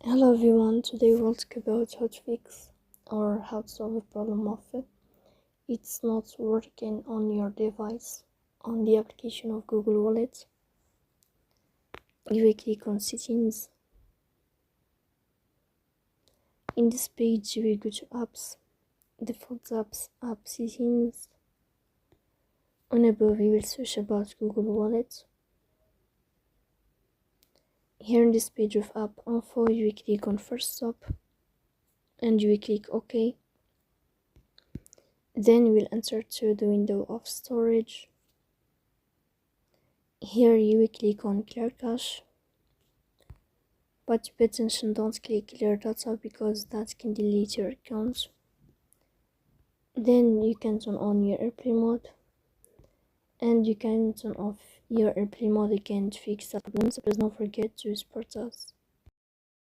Hello everyone, today we'll talk about how to fix or how to solve a problem of it's not working on your device on the application of Google Wallet. You will click on settings. In this page you will go to apps, default apps, app settings. On above you will search about Google Wallet. Here in this page of app info you will click on first stop and you will click OK. Then you will enter to the window of storage. Here you will click on clear cache, but pay attention, don't click clear data because that can delete your account. Then you can turn on your airplane mode and you can turn off your airplane mode again to fix that problem. So please don't forget to support us.